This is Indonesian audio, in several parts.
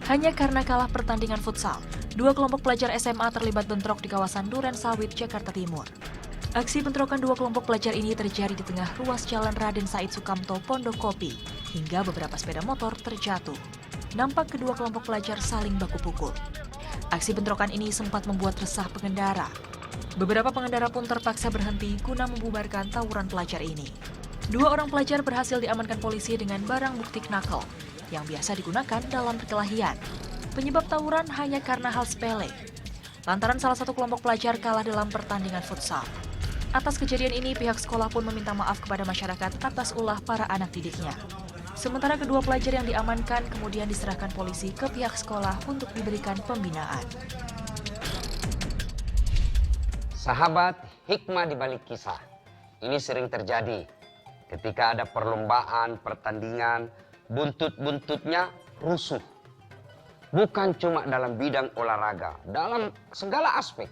Hanya karena kalah pertandingan futsal, dua kelompok pelajar SMA terlibat bentrok di kawasan Duren Sawit, Jakarta Timur. Aksi bentrokan dua kelompok pelajar ini terjadi di tengah ruas Jalan Raden Said Sukamto, Pondokopi, hingga beberapa sepeda motor terjatuh. Nampak kedua kelompok pelajar saling baku pukul. Aksi bentrokan ini sempat membuat resah pengendara. Beberapa pengendara pun terpaksa berhenti guna membubarkan tawuran pelajar ini. Dua orang pelajar berhasil diamankan polisi dengan barang bukti knuckle yang biasa digunakan dalam perkelahian. Penyebab tawuran hanya karena hal sepele, lantaran salah satu kelompok pelajar kalah dalam pertandingan futsal. Atas kejadian ini, pihak sekolah pun meminta maaf kepada masyarakat atas ulah para anak didiknya. Sementara kedua pelajar yang diamankan kemudian diserahkan polisi ke pihak sekolah untuk diberikan pembinaan. Sahabat, hikmah di balik kisah. Ini sering terjadi ketika ada perlombaan, pertandingan, buntut-buntutnya rusuh. Bukan cuma dalam bidang olahraga, dalam segala aspek.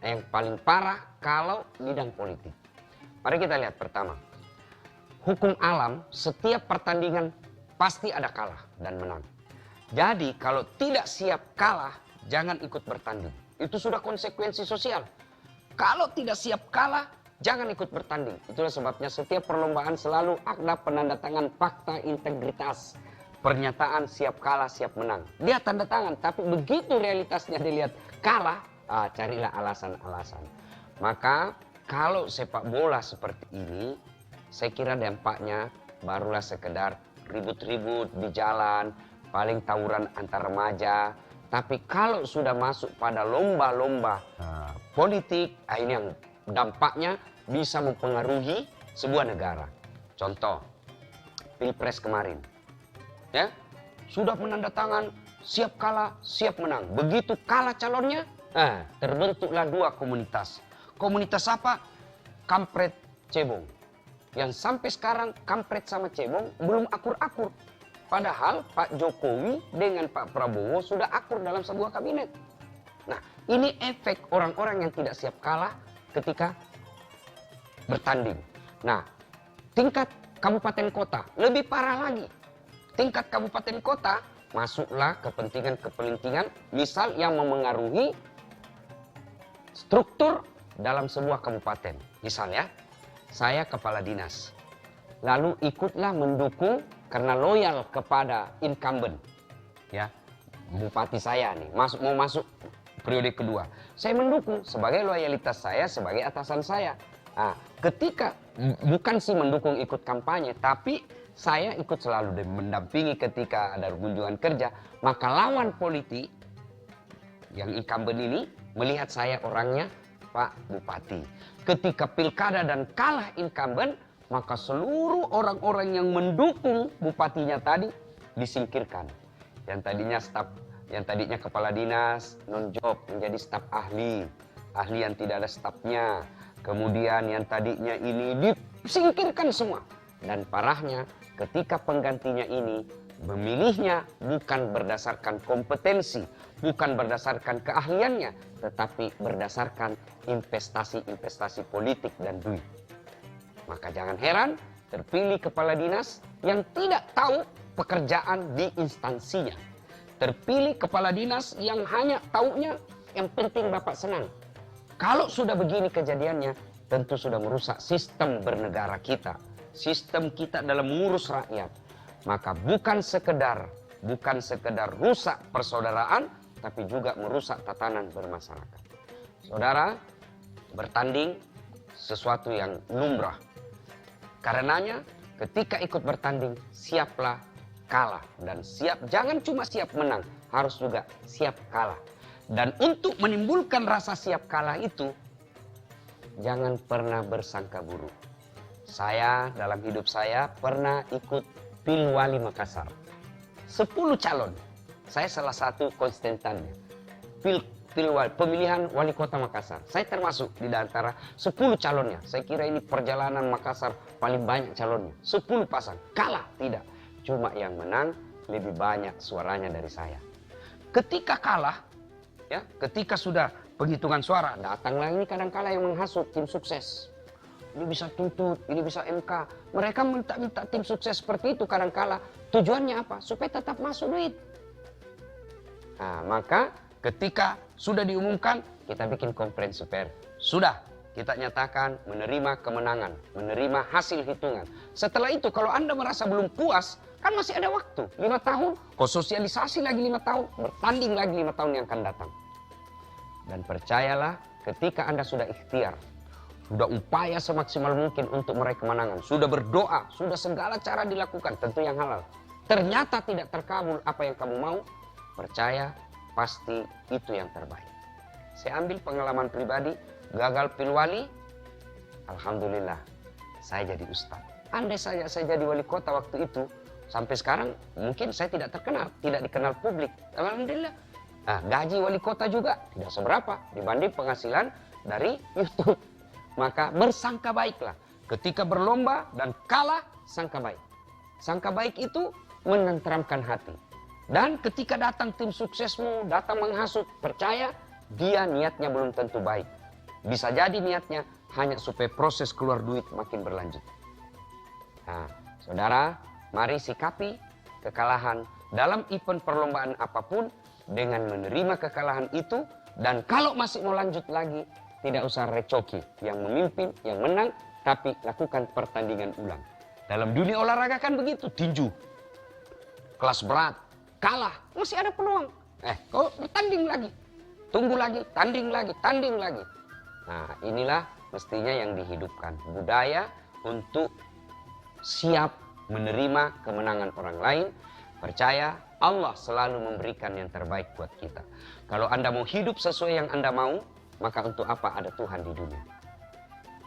Yang paling parah kalau bidang politik. Mari kita lihat pertama. Hukum alam, setiap pertandingan pasti ada kalah dan menang. Jadi kalau tidak siap kalah, jangan ikut bertanding. Itu sudah konsekuensi sosial. Kalau tidak siap kalah, jangan ikut bertanding. Itulah sebabnya setiap perlombaan selalu ada penandatangan fakta integritas. Pernyataan siap kalah, siap menang. Dia tanda tangan, tapi begitu realitasnya dilihat kalah, carilah alasan-alasan. Maka kalau sepak bola seperti ini, saya kira dampaknya barulah sekedar ribut-ribut di jalan, paling tawuran antar remaja. Tapi kalau sudah masuk pada lomba-lomba politik, ini yang dampaknya bisa mempengaruhi sebuah negara. Contoh, Pilpres kemarin. Ya, sudah menandatangan siap kalah, siap menang. Begitu kalah calonnya, terbentuklah dua komunitas. Komunitas apa? Kampret Cebong. Yang sampai sekarang kampret sama cebong belum akur-akur. Padahal Pak Jokowi dengan Pak Prabowo sudah akur dalam sebuah kabinet. Nah, ini efek orang-orang yang tidak siap kalah ketika bertanding. Nah, tingkat kabupaten kota lebih parah lagi. Tingkat kabupaten kota masuklah kepentingan-kepentingan misal yang memengaruhi struktur dalam sebuah kabupaten. Misalnya, saya kepala dinas. Lalu ikutlah mendukung karena loyal kepada incumbent. Ya, bupati saya nih, mau masuk periode kedua. Saya mendukung sebagai loyalitas saya sebagai atasan saya. Nah, ketika bukan sih mendukung ikut kampanye, tapi saya ikut selalu mendampingi ketika ada kunjungan kerja, maka lawan politik yang incumbent ini melihat saya orangnya Pak Bupati. Ketika pilkada dan kalah incumbent, maka seluruh orang-orang yang mendukung bupatinya tadi disingkirkan. Yang tadinya kepala dinas non-job menjadi staf ahli yang tidak ada stafnya. Kemudian yang tadinya ini disingkirkan semua. Dan parahnya ketika penggantinya ini memilihnya bukan berdasarkan kompetensi, bukan berdasarkan keahliannya, tetapi berdasarkan investasi-investasi politik dan duit. Maka jangan heran terpilih kepala dinas yang tidak tahu pekerjaan di instansinya. Terpilih kepala dinas yang hanya taunya yang penting Bapak senang. Kalau sudah begini kejadiannya, tentu sudah merusak sistem bernegara kita. Sistem kita dalam mengurus rakyat. Maka bukan sekedar rusak persaudaraan, tapi juga merusak tatanan bermasyarakat. Saudara, bertanding sesuatu yang lumrah. Karenanya ketika ikut bertanding, siaplah kalah. Dan jangan cuma siap menang, harus juga siap kalah. Dan untuk menimbulkan rasa siap kalah itu, jangan pernah bersangka buruk. Saya dalam hidup saya pernah ikut Pilwali Makassar. 10 calon. Saya salah satu konstituennya. Pemilihan wali kota Makassar. Saya termasuk di antara 10 calonnya. Saya kira ini perjalanan Makassar paling banyak calonnya. 10 pasang. Kalah tidak. Cuma yang menang lebih banyak suaranya dari saya. Ketika kalah, ya, ketika sudah penghitungan suara, datanglah ini kadang-kala yang menghasut tim sukses. Ini bisa tuntut, ini bisa MK. Mereka minta tim sukses seperti itu kadang-kala. Tujuannya apa? Supaya tetap masuk duit. Nah, maka ketika sudah diumumkan, kita bikin konferensi pers. Sudah, kita nyatakan menerima kemenangan, menerima hasil hitungan. Setelah itu kalau Anda merasa belum puas, kan masih ada waktu. 5 tahun, kau sosialisasi lagi 5 tahun, bertanding lagi 5 tahun yang akan datang. Dan percayalah, ketika Anda sudah ikhtiar, sudah upaya semaksimal mungkin untuk meraih kemenangan, sudah berdoa, sudah segala cara dilakukan, tentu yang halal. Ternyata tidak terkabul apa yang kamu mau, percaya pasti itu yang terbaik. Saya ambil pengalaman pribadi, gagal pilwali, alhamdulillah saya jadi ustaz. Andai saja saya jadi wali kota waktu itu, sampai sekarang mungkin saya tidak terkenal, tidak dikenal publik. Alhamdulillah. Nah, gaji wali kota juga tidak seberapa dibanding penghasilan dari YouTube. Maka bersangka baiklah. Ketika berlomba dan kalah, sangka baik. Sangka baik itu menenteramkan hati. Dan ketika datang tim suksesmu, datang menghasut, percaya dia niatnya belum tentu baik. Bisa jadi niatnya hanya supaya proses keluar duit makin berlanjut. Nah, saudara, mari sikapi kekalahan dalam event perlombaan apapun dengan menerima kekalahan itu. Dan kalau masih mau lanjut lagi, tidak usah recoki yang memimpin, yang menang, tapi lakukan pertandingan ulang. Dalam dunia olahraga kan begitu, tinju, kelas berat, kalah, masih ada peluang. Kau bertanding lagi, tunggu lagi, tanding lagi, tanding lagi. Nah, inilah mestinya yang dihidupkan. Budaya untuk siap menerima kemenangan orang lain. Percaya Allah selalu memberikan yang terbaik buat kita. Kalau Anda mau hidup sesuai yang Anda mau, maka untuk apa ada Tuhan di dunia?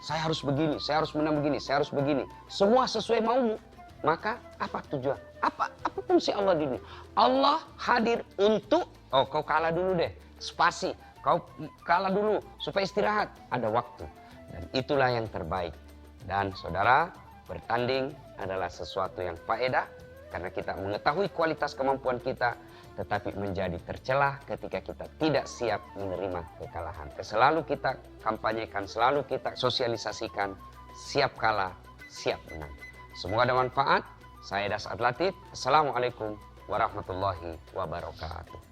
Saya harus begini, saya harus menang begini, saya harus begini. Semua sesuai maumu. Maka apa tujuan? Apa fungsi Allah di dunia? Allah hadir untuk, kau kalah dulu deh, spasi. Kau kalah dulu supaya istirahat. Ada waktu. Dan itulah yang terbaik. Dan saudara, bertanding adalah sesuatu yang faedah. Karena kita mengetahui kualitas kemampuan kita. Tetapi menjadi tercelah ketika kita tidak siap menerima kekalahan. Selalu kita kampanyekan, selalu kita sosialisasikan. Siap kalah, siap menang. Semoga ada manfaat. Saya Dasat Latif. Assalamualaikum warahmatullahi wabarakatuh.